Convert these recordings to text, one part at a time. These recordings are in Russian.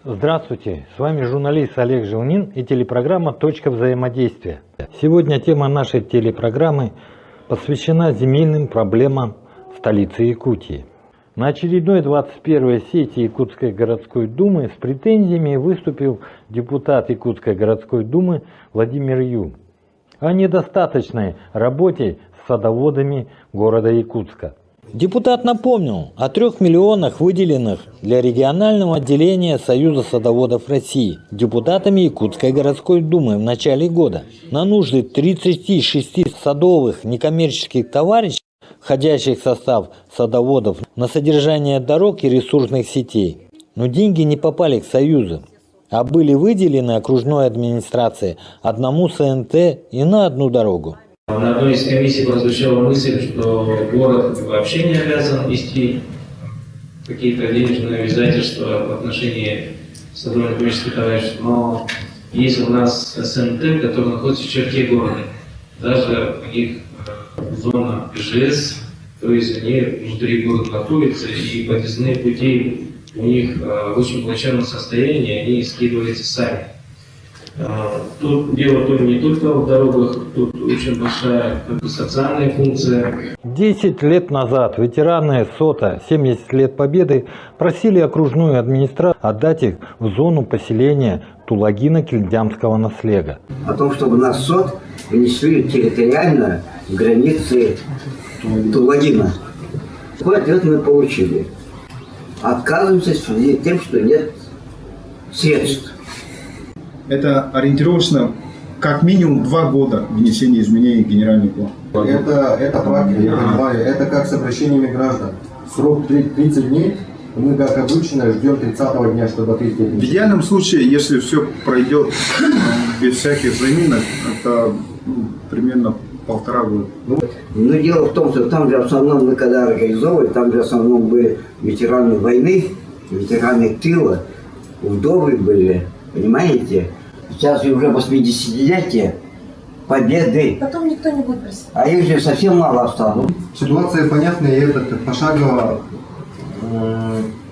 Здравствуйте, с вами журналист Олег Желнин и телепрограмма «Точка взаимодействия». Сегодня тема нашей телепрограммы посвящена земельным проблемам столицы Якутии. На очередной 21-й сессии Якутской городской думы с претензиями выступил депутат Якутской городской думы Владимир Ю. О недостаточной работе с садоводами города Якутска. Депутат напомнил о 3 миллионах, выделенных для регионального отделения Союза садоводов России депутатами Якутской городской думы в начале года на нужды 36 садовых некоммерческих товарищей, входящих в состав садоводов, на содержание дорог и ресурсных сетей. Но деньги не попали к Союзу, а были выделены окружной администрации одному СНТ и на одну дорогу. На одной из комиссий прозвучала мысль, что город вообще не обязан вести какие-то денежные обязательства в отношении садоводно-коммерческих товариществ, но есть у нас СНТ, который находится в черте города. Даже у них зона ИЖС, то есть они внутри города находятся, и подъездные пути у них в очень плачевном состоянии, они скидываются сами. Тут дело не только в дорогах, тут очень большая социальная функция. 10 лет назад ветераны СОТа 70 лет Победы просили окружную администрацию отдать их в зону поселения Тулагина-Кильдямского наслега. О том, чтобы нас СОТ внесли территориально в границы Тулагина. Такой ответ мы получили. Отказываемся в связи с тем, что нет средств. Это ориентировочно как минимум 2 года внесения изменений в генеральный план. Это практика, я понимаю. Это как с обращениями граждан. Срок 30 дней, мы, как обычно, ждем 30-го дня, чтобы ответить. В идеальном случае, если все пройдет без всяких заминок, это примерно 1,5 года. Но дело в том, что там же в основном мы когда организовывали, там же в основном были ветераны войны, ветераны тыла, вдовы были. Понимаете? Сейчас уже 80-летие Победы. Потом никто не будет просить. А их же совсем мало осталось. Ситуация понятная, и это пошагово.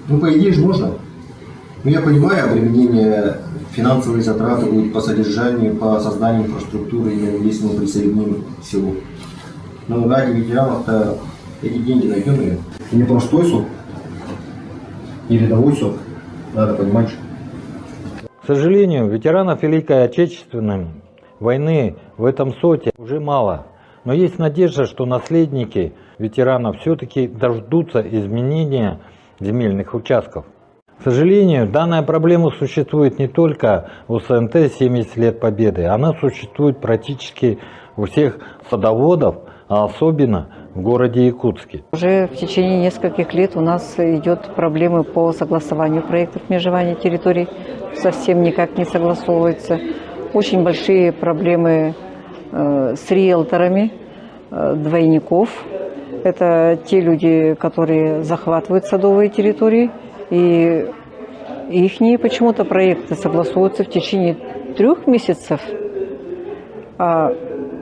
По идее же можно. Но я понимаю, обременение, финансовые затраты будут по содержанию, по созданию инфраструктуры, если мы присоединим всего. Но ради ветеранов-то эти деньги найдем ее. И не простой сок, не рядовой сок. Надо понимать, что. К сожалению, ветеранов Великой Отечественной войны в этом СОТе уже мало. Но есть надежда, что наследники ветеранов все-таки дождутся изменения земельных участков. К сожалению, данная проблема существует не только у СНТ 70 лет Победы. Она существует практически у всех садоводов, а особенно в городе Якутске. Уже в течение нескольких лет у нас идет проблемы по согласованию проектов межевания территорий. Совсем никак не согласовывается. Очень большие проблемы с риэлторами двойников. Это те люди, которые захватывают садовые территории, и их почему-то проекты согласуются в течение 3 месяцев, а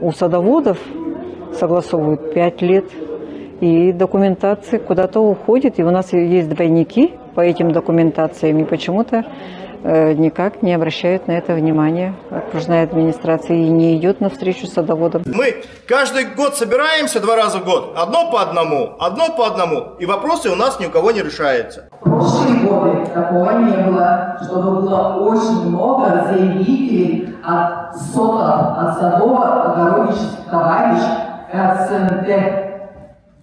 у садоводов согласовывают 5 лет, и документация куда-то уходит, и у нас есть двойники по этим документациям, и почему-то никак не обращают на это внимание окружная администрация и не идет навстречу садоводам. Мы каждый год собираемся 2 раза в год, одно по одному, и вопросы у нас ни у кого не решаются. В прошлые годы такого не было, чтобы было очень много заявителей от СОТов, от садово-огороднических товарищей, от СНТ.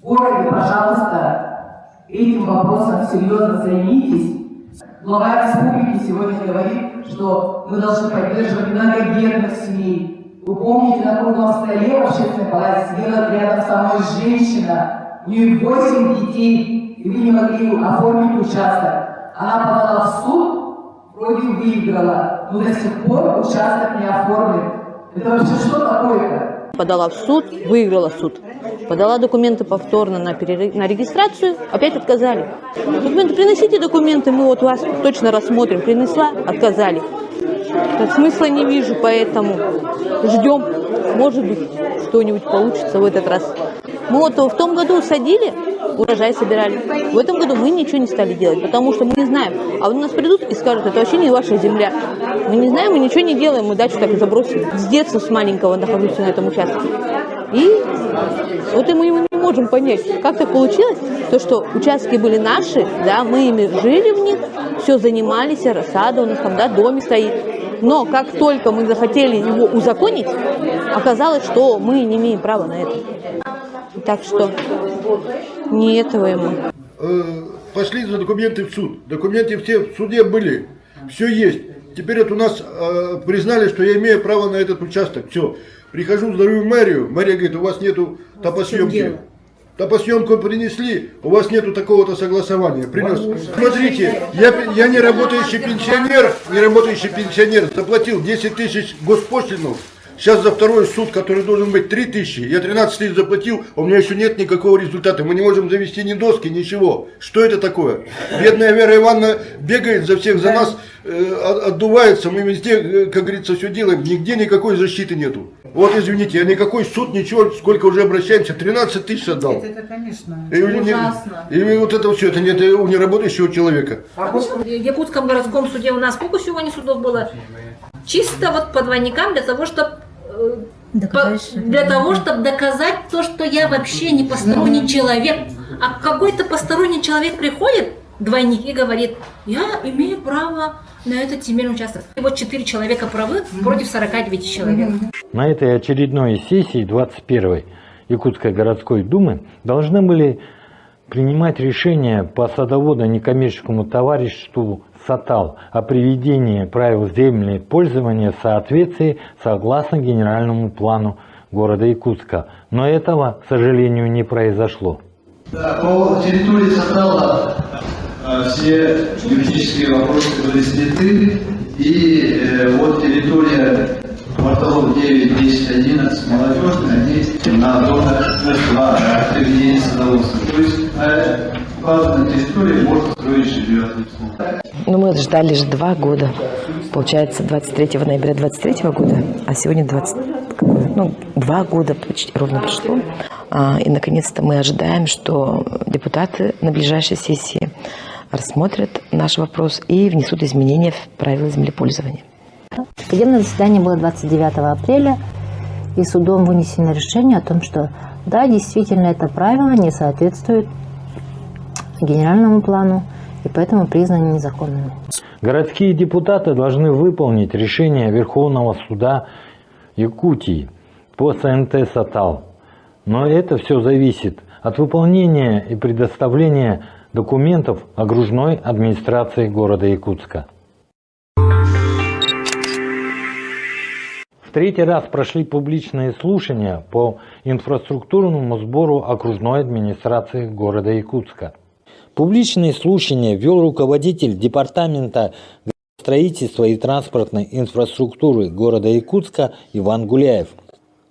В городе, пожалуйста, этим вопросом серьезно займитесь. Глава республики сегодня говорит, что мы должны поддерживать многодетных семей. Вы помните, на круглом столе в общественной палате сидела рядом со мной женщина, у нее 8 детей, и вы не могли оформить участок. Она подала в суд, вроде выиграла, но до сих пор участок не оформлен. Это вообще что такое-то? Подала в суд, выиграла суд. Подала документы повторно на регистрацию, опять отказали. Документы, приносите документы, мы вот вас точно рассмотрим. Принесла, отказали. Так смысла не вижу, поэтому ждем, может быть, что-нибудь получится в этот раз. Мы вот в том году садили, урожай собирали. В этом году мы ничего не стали делать, потому что мы не знаем. А у нас придут и скажут, это вообще не ваша земля. Мы не знаем, мы ничего не делаем, мы дачу так и забросили. С детства, с маленького нахожусь на этом участке. И вот и мы не можем понять, как так получилось, то, что участки были наши, да, мы ими жили в них, все занимались, рассада у нас там, да, домик стоит. Но как только мы захотели его узаконить, оказалось, что мы не имеем права на это. Так что не этого ему. Пошли за документы в суд. Документы все в суде были. Все есть. Теперь вот у нас признали, что я имею право на этот участок. Все. Прихожу в здоровую мэрию. Мэрия говорит, у вас нету топосъемки. Топосъемку принесли, у вас нету такого-то согласования. Принес. Смотрите, я не работающий пенсионер, заплатил 10 тысяч госпошлину. Сейчас за второй суд, который должен быть 3 тысячи, я 13 тысяч заплатил, у меня еще нет никакого результата. Мы не можем завести ни доски, ничего. Что это такое? Бедная Вера Ивановна бегает за всех, за нас, отдувается. Мы везде, как говорится, все делаем. Нигде никакой защиты нету. Вот извините, никакой суд, ничего, сколько уже обращаемся, 13 тысяч отдал. Это конечно, ужасно. И вот это все, это нет у неработающего человека. В Якутском городском суде у нас сколько сегодня судов было? Чисто вот по двойникам для того, чтобы доказать то, что я вообще не посторонний человек. А какой-то посторонний человек приходит, двойник, и говорит, я имею право на этот земельный участок. И вот 4 человека правы против 49 человек. На этой очередной сессии 21-й Якутской городской думы должны были принимать решение по садоводно-некоммерческому товариществу «Сатал» о приведении правил земельного пользования в соответствии согласно генеральному плану города Якутска. Но этого, к сожалению, не произошло. Да, по территории Сатала все юридические вопросы были сняты, и вот территория кварталов 9, 10, 11 молодежная, они на зонах приведения садоводства. То есть на указанной территории можно строить жилье. Ну, мы ждали же 2 года. Получается, 23 ноября 23 года, а сегодня 2 года почти ровно прошло. И, наконец-то, мы ожидаем, что депутаты на ближайшей сессии рассмотрят наш вопрос и внесут изменения в правила землепользования. Судебное заседание было 29 апреля, и судом вынесено решение о том, что да, действительно, это правило не соответствует генеральному плану, и поэтому признаны незаконными. Городские депутаты должны выполнить решение Верховного суда Якутии по СНТ «Сатал». Но это все зависит от выполнения и предоставления документов окружной администрации города Якутска. В 3-й раз прошли публичные слушания по инфраструктурному сбору окружной администрации города Якутска. Публичные слушания вел руководитель департамента строительства и транспортной инфраструктуры города Якутска Иван Гуляев.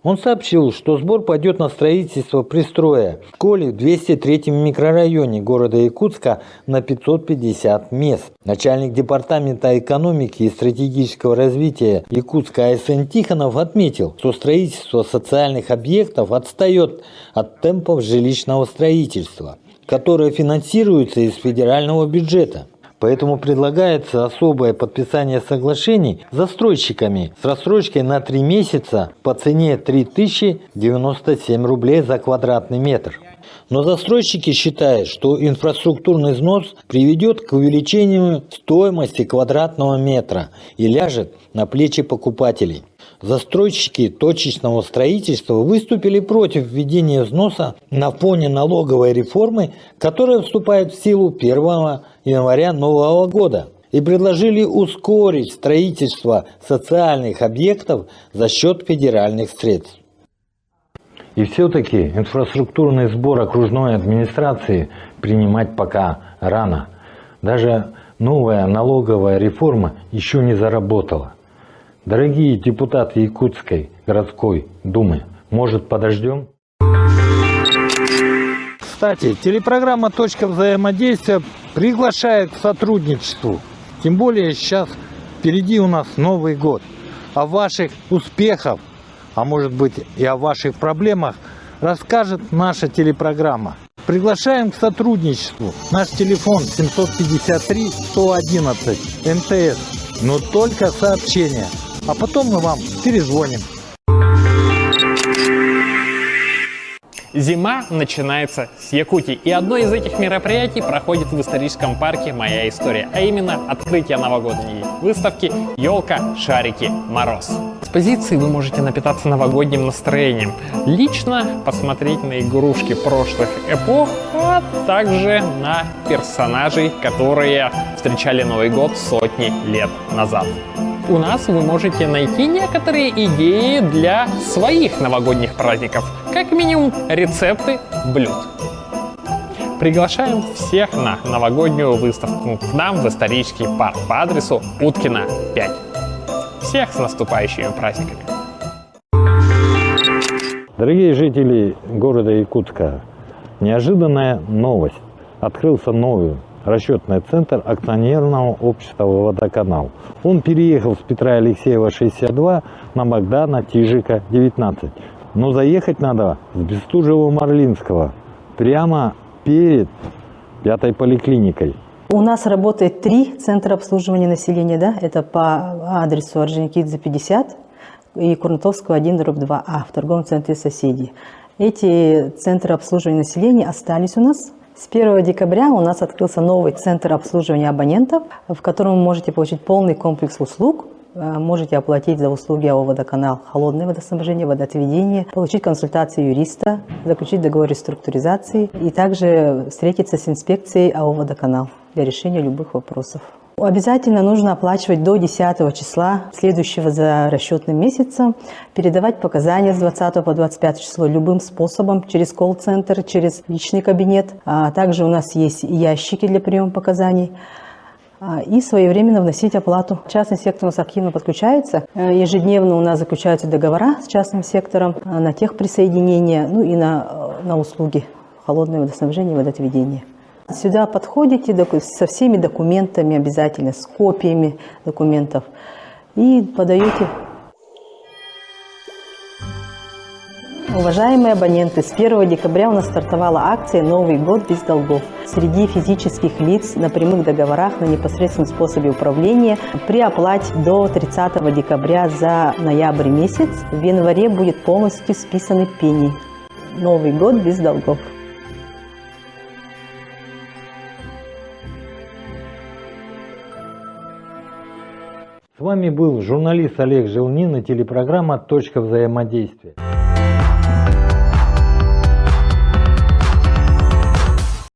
Он сообщил, что сбор пойдет на строительство пристроя в школе в 203-м микрорайоне города Якутска на 550 мест. Начальник департамента экономики и стратегического развития Якутска А.С.Н. Тихонов отметил, что строительство социальных объектов отстает от темпов жилищного строительства, которое финансируется из федерального бюджета. Поэтому предлагается особое подписание соглашений с застройщиками с рассрочкой на 3 месяца по цене 3097 рублей за квадратный метр. Но застройщики считают, что инфраструктурный износ приведет к увеличению стоимости квадратного метра и ляжет на плечи покупателей. Застройщики точечного строительства выступили против введения взноса на фоне налоговой реформы, которая вступает в силу 1 января нового года, и предложили ускорить строительство социальных объектов за счет федеральных средств. И все-таки инфраструктурный сбор окружной администрации принимать пока рано. Даже новая налоговая реформа еще не заработала. Дорогие депутаты Якутской городской думы, может, подождем? Кстати, телепрограмма «Точка взаимодействия» приглашает к сотрудничеству. Тем более сейчас Впереди у нас Новый год. О ваших успехах, а может быть и о ваших проблемах, расскажет наша телепрограмма. Приглашаем к сотрудничеству. Наш телефон 753 111 МТС. Но только сообщения. А потом мы вам перезвоним. Зима начинается с Якутии, и одно из этих мероприятий проходит в историческом парке «Моя история», а именно открытие новогодней выставки «Елка, шарики, мороз». С позиции вы можете напитаться новогодним настроением, лично посмотреть на игрушки прошлых эпох, а также на персонажей, которые встречали Новый год сотни лет назад. У нас вы можете найти некоторые идеи для своих новогодних праздников, как минимум рецепты блюд. Приглашаем всех на новогоднюю выставку к нам в исторический парк по адресу Уткина, 5. Всех с наступающими праздниками! Дорогие жители города Якутска, неожиданная новость. Открылся новый расчетный центр акционерного общества «Водоканал». Он переехал с Петра Алексеева 62 на Богдана Тижика 19. Но заехать надо с Бестужева-Марлинского, прямо перед 5-й поликлиникой. У нас работает 3 центра обслуживания населения, да? Это по адресу Орджоникидзе 50 и Курнатовского 1/2А в торговом центре «Соседи». Эти центры обслуживания населения остались у нас. С 1 декабря у нас открылся новый центр обслуживания абонентов, в котором вы можете получить полный комплекс услуг. Можете оплатить за услуги АО «Водоканал» холодное водоснабжение, водоотведение, получить консультацию юриста, заключить договор реструктуризации и также встретиться с инспекцией АО «Водоканал» для решения любых вопросов. Обязательно нужно оплачивать до 10 числа следующего за расчетным месяцем, передавать показания с 20 по 25 число любым способом, через колл-центр, через личный кабинет. Также у нас есть ящики для приема показаний. И своевременно вносить оплату. Частный сектор у нас активно подключается. Ежедневно у нас заключаются договора с частным сектором на техприсоединение, ну и на услуги холодное водоснабжение и водоотведение. Сюда подходите со всеми документами обязательно, с копиями документов и подаете. Уважаемые абоненты, с 1 декабря у нас стартовала акция «Новый год без долгов». Среди физических лиц на прямых договорах на непосредственном способе управления при оплате до 30 декабря за ноябрь месяц в январе будет полностью списаны пени. Новый год без долгов. С вами был журналист Олег Желнин и телепрограмма «Точка взаимодействия».